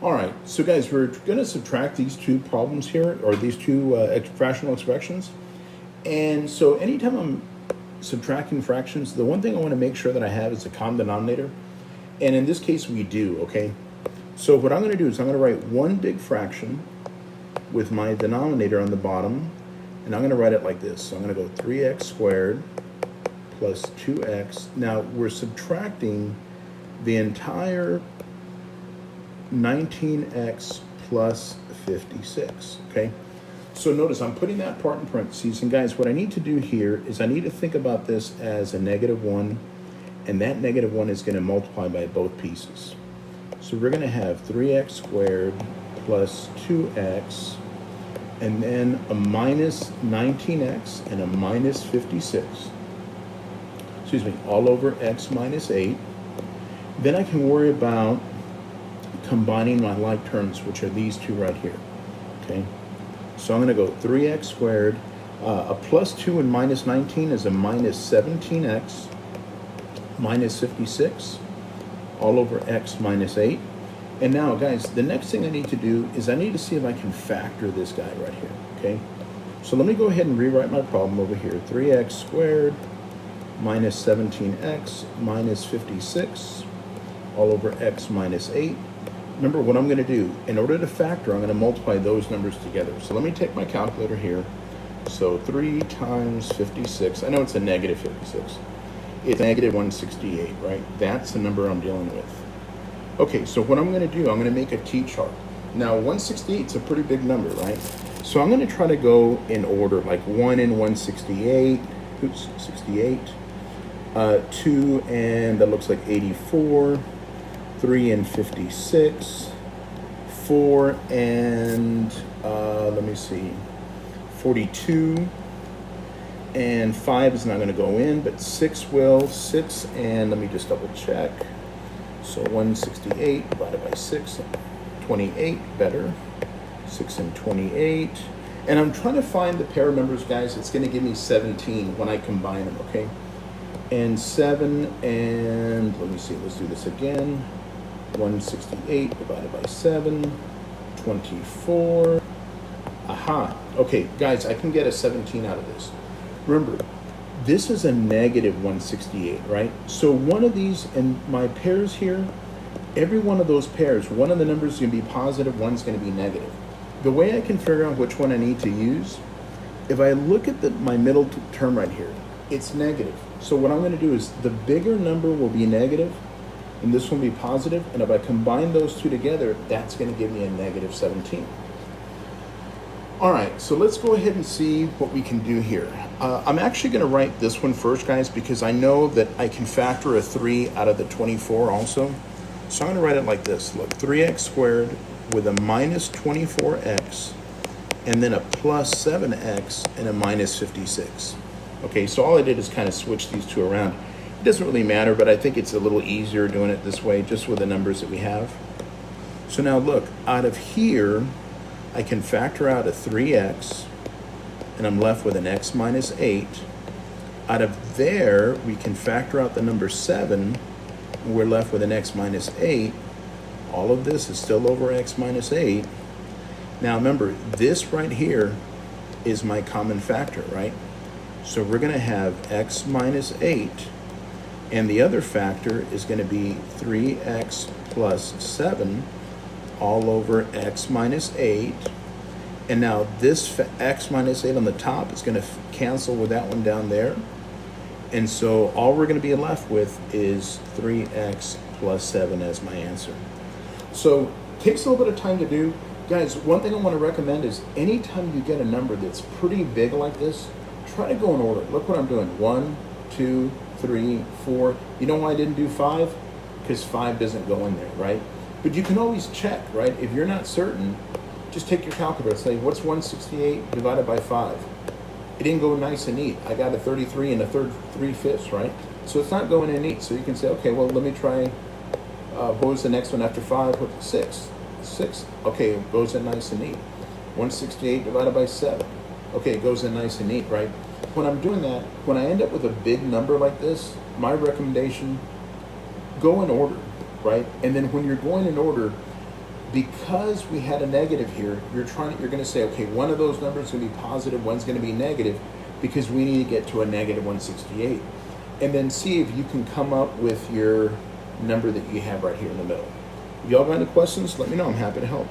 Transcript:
All right, so guys, we're going to subtract these two problems here, or these two fractional expressions. And so anytime I'm subtracting fractions, the one thing I want to make sure that I have is a common denominator. And in this case, we do, okay? So what I'm going to do is I'm going to write one big fraction with my denominator on the bottom, and I'm going to write it like this. So I'm going to go 3x squared plus 2x. Now, we're subtracting the entire 19x plus 56, okay? So notice I'm putting that part in parentheses, and guys, what I need to do here is I need to think about this as a -1, and that -1 is going to multiply by both pieces. So we're going to have 3x squared plus 2x, and then a minus 19x and a minus 56, excuse me, all over x minus 8. Then I can worry about combining my like terms, which are these two right here, okay? So I'm going to go 3x squared, a plus 2 and minus 19 is a minus 17x, minus 56, all over x minus 8. And now, guys, the next thing I need to do is I need to see if I can factor this guy right here, okay? So let me go ahead and rewrite my problem over here. 3x squared minus 17x minus 56, all over x minus 8. Remember what I'm going to do. In order to factor, I'm going to multiply those numbers together. So let me take my calculator here. So 3 times 56. I know it's a negative 56. It's negative 168, right? That's the number I'm dealing with. Okay, so what I'm going to do, I'm going to make a T-chart. Now, 168 is a pretty big number, right? So I'm going to try to go in order, like 1 and 168. Oops, 68. 2 and that looks like 84. 3 and 56, 4 and, let me see, 42, and 5 is not going to go in, but 6 will, 6, and let me just double check. So 168 divided by 6, 28, better, 6 and 28. And I'm trying to find the pair of numbers, guys. It's going to give me 17 when I combine them, okay? And 7 and, let me see, let's do this again. 168 divided by 7, 24. Aha. Okay, guys, I can get a 17 out of this. Remember, this is a negative 168, right? So one of these, and my pairs here, every one of those pairs, one of the numbers is going to be positive, one's going to be negative. The way I can figure out which one I need to use, if I look at my middle term right here, it's negative. So what I'm going to do is the bigger number will be negative, and this will be positive, and if I combine those two together, that's going to give me a negative 17. All right, so let's go ahead and see what we can do here. I'm actually going to write this one first, guys, because I know that I can factor a 3 out of the 24 also. So I'm going to write it like this. Look, 3x squared with a minus 24x, and then a plus 7x and a minus 56. Okay, so all I did is kind of switch these two around. It doesn't really matter, but I think it's a little easier doing it this way, just with the numbers that we have. So now look, out of here, I can factor out a 3x, and I'm left with an x minus 8. Out of there, we can factor out the number 7, and we're left with an x minus 8. All of this is still over x minus 8. Now remember, this right here is my common factor, right? So we're going to have x minus 8, and the other factor is going to be 3x plus 7 all over x minus 8. And now this x minus 8 on the top is going to cancel with that one down there. And so all we're going to be left with is 3x plus 7 as my answer. So it takes a little bit of time to do. Guys, one thing I want to recommend is anytime you get a number that's pretty big like this, try to go in order. Look what I'm doing. 1, 2, 3, 4. You know why I didn't do 5? Because 5 doesn't go in there, right? But you can always check, right? If you're not certain, just take your calculator and say, what's 168 divided by 5? It didn't go nice and neat. I got a 33 and a 3/5, right? So it's not going in neat. So you can say, okay, well, let me try, what was the next one after 5? What, 6? 6. Okay, it goes in nice and neat. 168 divided by 7. Okay, it goes in nice and neat, right? When I'm doing that, when I end up with a big number like this, my recommendation, go in order, right? And then when you're going in order, because we had a negative here, you're going to say, okay, one of those numbers is going to be positive, one's going to be negative, because we need to get to a negative 168. And then see if you can come up with your number that you have right here in the middle. If y'all got any questions, let me know. I'm happy to help.